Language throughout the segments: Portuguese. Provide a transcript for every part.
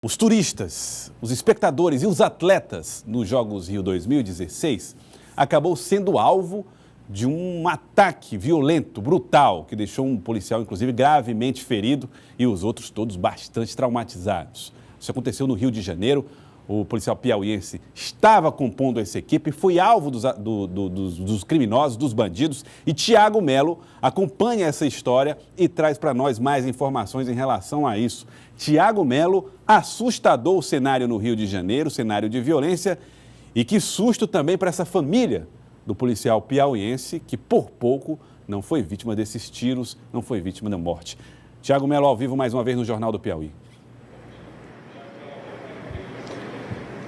Os turistas, os espectadores e os atletas nos Jogos Rio 2016 acabou sendo alvo de um ataque violento, brutal, que deixou um policial, inclusive, gravemente ferido e os outros todos bastante traumatizados. Isso aconteceu no Rio de Janeiro. O policial piauiense estava compondo essa equipe, foi alvo dos criminosos, dos bandidos. E Tiago Melo acompanha essa história e traz para nós mais informações em relação a isso. Tiago Melo, assustador o cenário no Rio de Janeiro, cenário de violência. E que susto também para essa família do policial piauiense, que por pouco não foi vítima desses tiros, não foi vítima da morte. Tiago Melo ao vivo mais uma vez no Jornal do Piauí.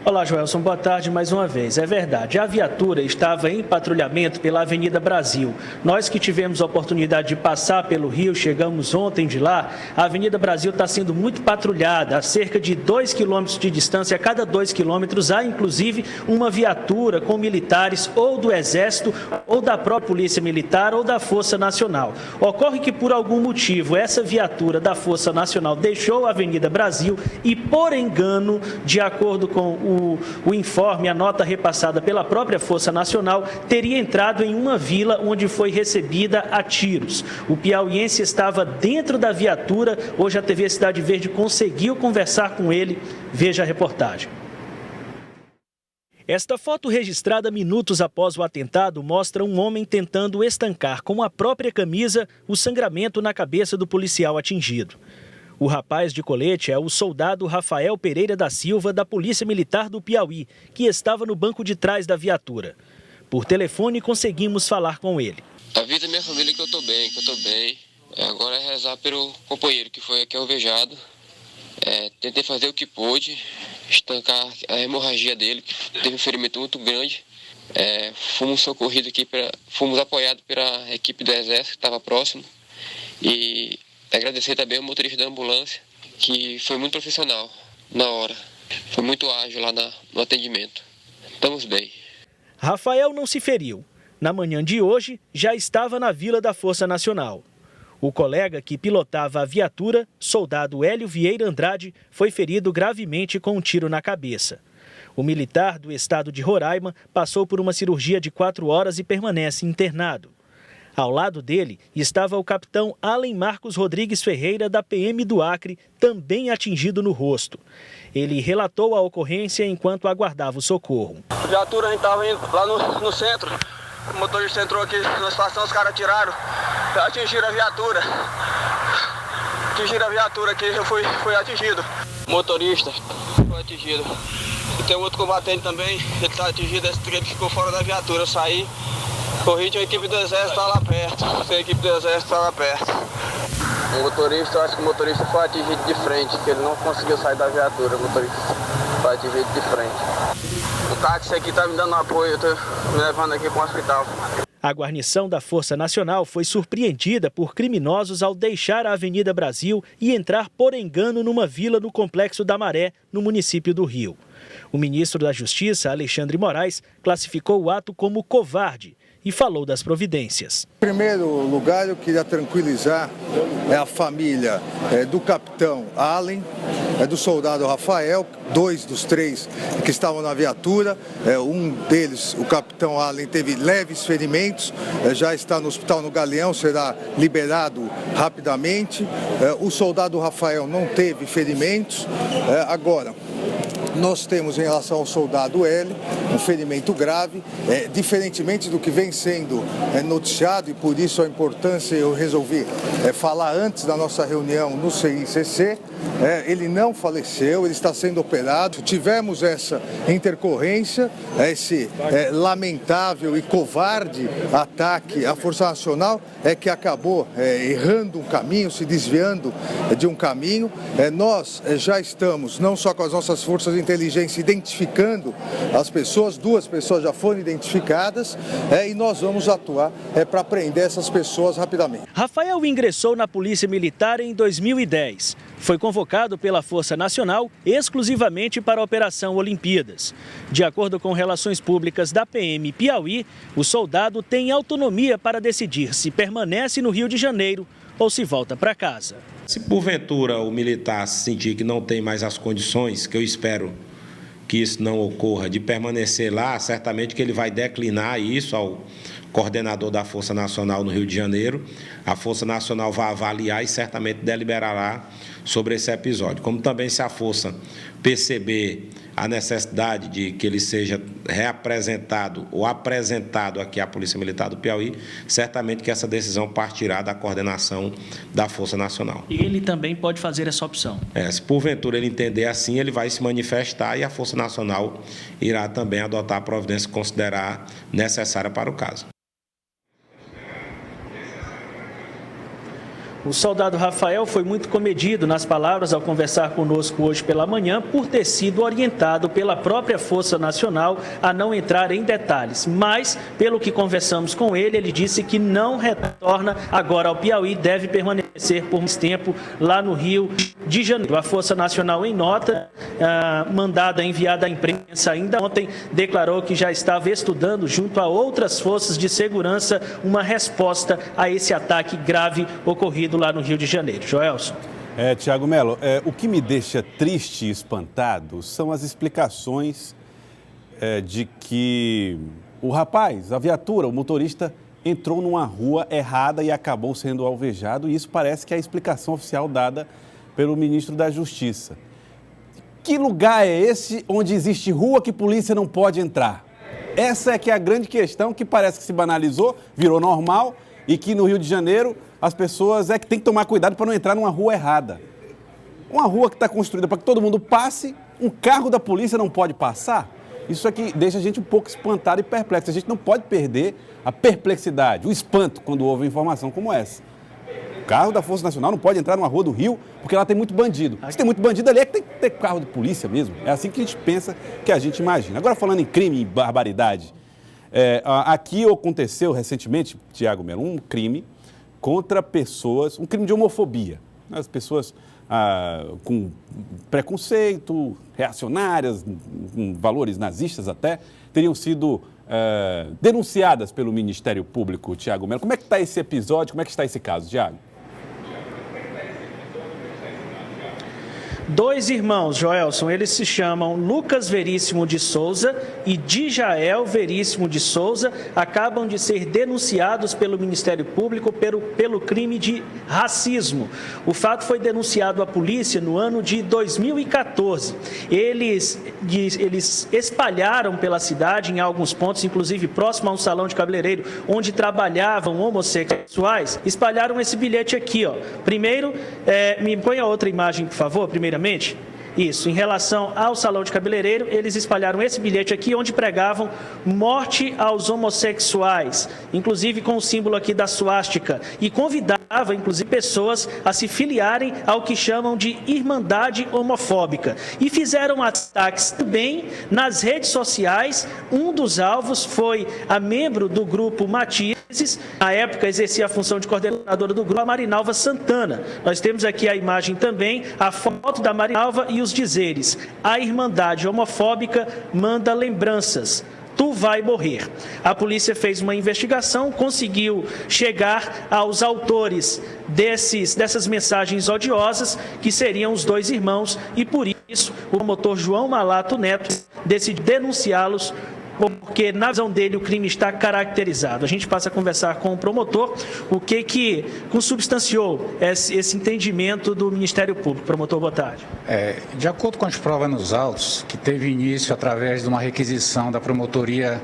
Olá, Joelson, boa tarde mais uma vez. É verdade, a viatura estava em patrulhamento pela Avenida Brasil. Nós que tivemos a oportunidade de passar pelo Rio, chegamos ontem de lá, a Avenida Brasil está sendo muito patrulhada, a cerca de 2 quilômetros de distância. A cada 2 quilômetros há, inclusive, uma viatura com militares ou do Exército, ou da própria Polícia Militar, ou da Força Nacional. Ocorre que, por algum motivo, essa viatura da Força Nacional deixou a Avenida Brasil e, por engano, de acordo com o informe, a nota repassada pela própria Força Nacional, teria entrado em uma vila onde foi recebida a tiros. O piauiense estava dentro da viatura. Hoje a TV Cidade Verde conseguiu conversar com ele. Veja a reportagem. Esta foto, registrada minutos após o atentado, mostra um homem tentando estancar com a própria camisa o sangramento na cabeça do policial atingido. O rapaz de colete é o soldado Rafael Pereira da Silva, da Polícia Militar do Piauí, que estava no banco de trás da viatura. Por telefone, conseguimos falar com ele. Avisa minha família que eu estou bem, Agora é rezar pelo companheiro que foi aqui alvejado. Tentei fazer o que pude, estancar a hemorragia dele, que teve um ferimento muito grande. Fomos socorridos aqui, fomos apoiados pela equipe do Exército, que estava próximo. E agradecer também ao motorista da ambulância, que foi muito profissional na hora. Foi muito ágil lá no atendimento. Estamos bem. Rafael não se feriu. Na manhã de hoje, já estava na Vila da Força Nacional. O colega que pilotava a viatura, soldado Hélio Vieira Andrade, foi ferido gravemente com um tiro na cabeça. O militar do estado de Roraima passou por uma cirurgia de 4 horas e permanece internado. Ao lado dele estava o capitão Allen Marcos Rodrigues Ferreira, da PM do Acre, também atingido no rosto. Ele relatou a ocorrência enquanto aguardava o socorro. A viatura, a gente estava indo lá no centro. O motorista entrou aqui na estação, os caras atiraram, atingiram a viatura. Atingiram a viatura aqui, eu fui atingido. O motorista foi atingido. E tem outro combatente também, ele está atingido, ele ficou fora da viatura. Eu saí. Corri, tinha a equipe do Exército, está lá perto. A equipe do Exército está lá perto. O motorista, eu acho que o motorista foi atingido de frente, que ele não conseguiu sair da viatura. O motorista foi atingido de frente. O táxi aqui está me dando apoio, eu estou me levando aqui para o hospital. A guarnição da Força Nacional foi surpreendida por criminosos ao deixar a Avenida Brasil e entrar por engano numa vila no Complexo da Maré, no município do Rio. O ministro da Justiça, Alexandre Moraes, classificou o ato como covarde e falou das providências. Em primeiro lugar, eu queria tranquilizar a família do capitão Allen, do soldado Rafael, 2 dos 3 que estavam na viatura. Um deles, o capitão Allen, teve leves ferimentos, já está no hospital no Galeão, será liberado rapidamente. O soldado Rafael não teve ferimentos. Agora, nós temos em relação ao soldado L um ferimento grave, diferentemente do que vem sendo noticiado, e por isso a importância eu resolvi falar antes da nossa reunião no CICC. Ele não faleceu, ele está sendo operado. Tivemos essa intercorrência, esse lamentável e covarde ataque à Força Nacional, que acabou errando um caminho, se desviando de um caminho. Nós já estamos, não só com as nossas forças de inteligência, identificando as pessoas, 2 pessoas já foram identificadas, e nós vamos atuar para prender essas pessoas rapidamente. Rafael ingressou na Polícia Militar em 2010. Foi convocado pela Força Nacional exclusivamente para a Operação Olimpíadas. De acordo com Relações Públicas da PM Piauí, o soldado tem autonomia para decidir se permanece no Rio de Janeiro ou se volta para casa. Se porventura o militar sentir que não tem mais as condições, que eu espero que isso não ocorra, de permanecer lá, certamente que ele vai declinar isso ao coordenador da Força Nacional no Rio de Janeiro. A Força Nacional vai avaliar e certamente deliberará sobre esse episódio. Como também, se a Força perceber a necessidade de que ele seja reapresentado ou apresentado aqui à Polícia Militar do Piauí, certamente que essa decisão partirá da coordenação da Força Nacional. E ele também pode fazer essa opção? Se porventura ele entender assim, ele vai se manifestar e a Força Nacional irá também adotar a providência que considerar necessária para o caso. O soldado Rafael foi muito comedido nas palavras ao conversar conosco hoje pela manhã por ter sido orientado pela própria Força Nacional a não entrar em detalhes. Mas, pelo que conversamos com ele, ele disse que não retorna agora ao Piauí, deve permanecer por mais tempo lá no Rio de Janeiro. A Força Nacional, em nota enviada à imprensa ainda ontem, declarou que já estava estudando, junto a outras forças de segurança, uma resposta a esse ataque grave ocorrido lá no Rio de Janeiro. Joelson. Tiago Melo, o que me deixa triste e espantado são as explicações de que o rapaz, a viatura, o motorista, entrou numa rua errada e acabou sendo alvejado, e isso parece que é a explicação oficial dada pelo ministro da Justiça. Que lugar é esse onde existe rua que polícia não pode entrar? Essa é que é a grande questão, que parece que se banalizou, virou normal, e que no Rio de Janeiro as pessoas que tem que tomar cuidado para não entrar numa rua errada. Uma rua que está construída para que todo mundo passe, um carro da polícia não pode passar. Isso aqui deixa a gente um pouco espantado e perplexo. A gente não pode perder a perplexidade, o espanto quando houve informação como essa. O carro da Força Nacional não pode entrar numa rua do Rio porque lá tem muito bandido. Se tem muito bandido ali, é que tem que ter carro de polícia mesmo. É assim que a gente pensa, que a gente imagina. Agora, falando em crime e barbaridade, aqui aconteceu recentemente, Tiago Melo, um crime contra pessoas, um crime de homofobia. As pessoas com preconceito, reacionárias, com valores nazistas até, teriam sido denunciadas pelo Ministério Público, Tiago Melo. Como é que está esse episódio, como é que está esse caso, Tiago? Dois irmãos, Joelson, eles se chamam Lucas Veríssimo de Souza e Dijael Veríssimo de Souza, acabam de ser denunciados pelo Ministério Público pelo crime de racismo. O fato foi denunciado à polícia no ano de 2014. Eles espalharam pela cidade, em alguns pontos, inclusive próximo a um salão de cabeleireiro, onde trabalhavam homossexuais, espalharam esse bilhete aqui, ó. Primeiro, me põe a outra imagem, por favor, primeiramente. Isso, em relação ao salão de cabeleireiro, eles espalharam esse bilhete aqui, onde pregavam morte aos homossexuais, inclusive com o símbolo aqui da suástica, e convidava, inclusive, pessoas a se filiarem ao que chamam de Irmandade Homofóbica. E fizeram ataques também nas redes sociais. Um dos alvos foi a membro do grupo Matizes, na época exercia a função de coordenadora do grupo, a Marinalva Santana. Nós temos aqui a imagem também, a foto da Marinalva e os dizeres: a Irmandade Homofóbica manda lembranças, tu vai morrer. A polícia fez uma investigação, conseguiu chegar aos autores dessas mensagens odiosas, que seriam os dois irmãos, e por isso o promotor João Malato Neto decidiu denunciá-los, porque na visão dele o crime está caracterizado. A gente passa a conversar com o promotor, o que consubstanciou esse entendimento do Ministério Público. Promotor, boa tarde. De acordo com as provas nos autos, que teve início através de uma requisição da Promotoria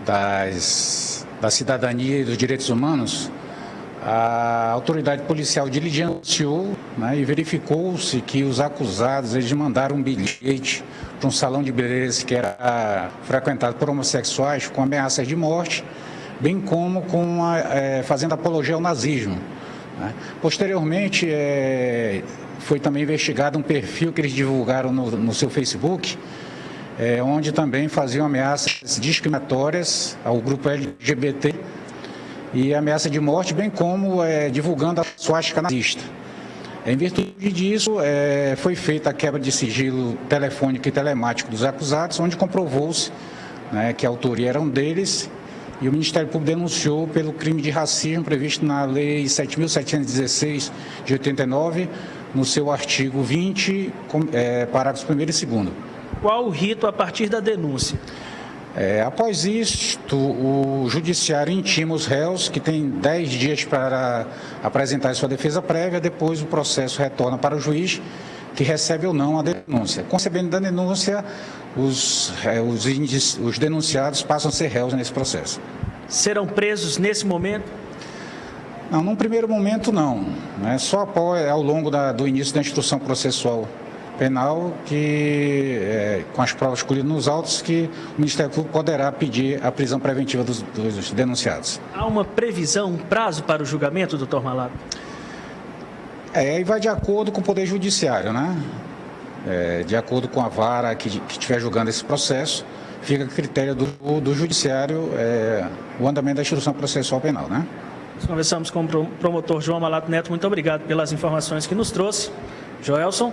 da Cidadania e dos Direitos Humanos, a autoridade policial diligenciou, e verificou-se que os acusados eles mandaram um bilhete para um salão de beleza que era frequentado por homossexuais com ameaças de morte, bem como fazendo apologia ao nazismo. Posteriormente, foi também investigado um perfil que eles divulgaram no seu Facebook, onde também faziam ameaças discriminatórias ao grupo LGBT e ameaça de morte, bem como divulgando a suástica nazista. Em virtude disso, foi feita a quebra de sigilo telefônico e telemático dos acusados, onde comprovou-se que a autoria era um deles e o Ministério Público denunciou pelo crime de racismo previsto na Lei 7.716 de 89, no seu artigo 20, parágrafos 1º e 2º. Qual o rito a partir da denúncia? Após isto, o Judiciário intima os réus, que têm 10 dias para apresentar sua defesa prévia, depois o processo retorna para o juiz, que recebe ou não a denúncia. Concebendo da denúncia, os denunciados passam a ser réus nesse processo. Serão presos nesse momento? Não, num primeiro momento não. Só após, ao longo do início da instrução processual penal, que com as provas colhidas nos autos, que o Ministério Público poderá pedir a prisão preventiva dos denunciados. Há uma previsão, um prazo para o julgamento, doutor Malato? E vai de acordo com o Poder Judiciário, né? De acordo com a vara que estiver julgando esse processo, fica a critério do Judiciário o andamento da instrução processual penal, né? Nós conversamos com o promotor João Malato Neto. Muito obrigado pelas informações que nos trouxe. Joelson.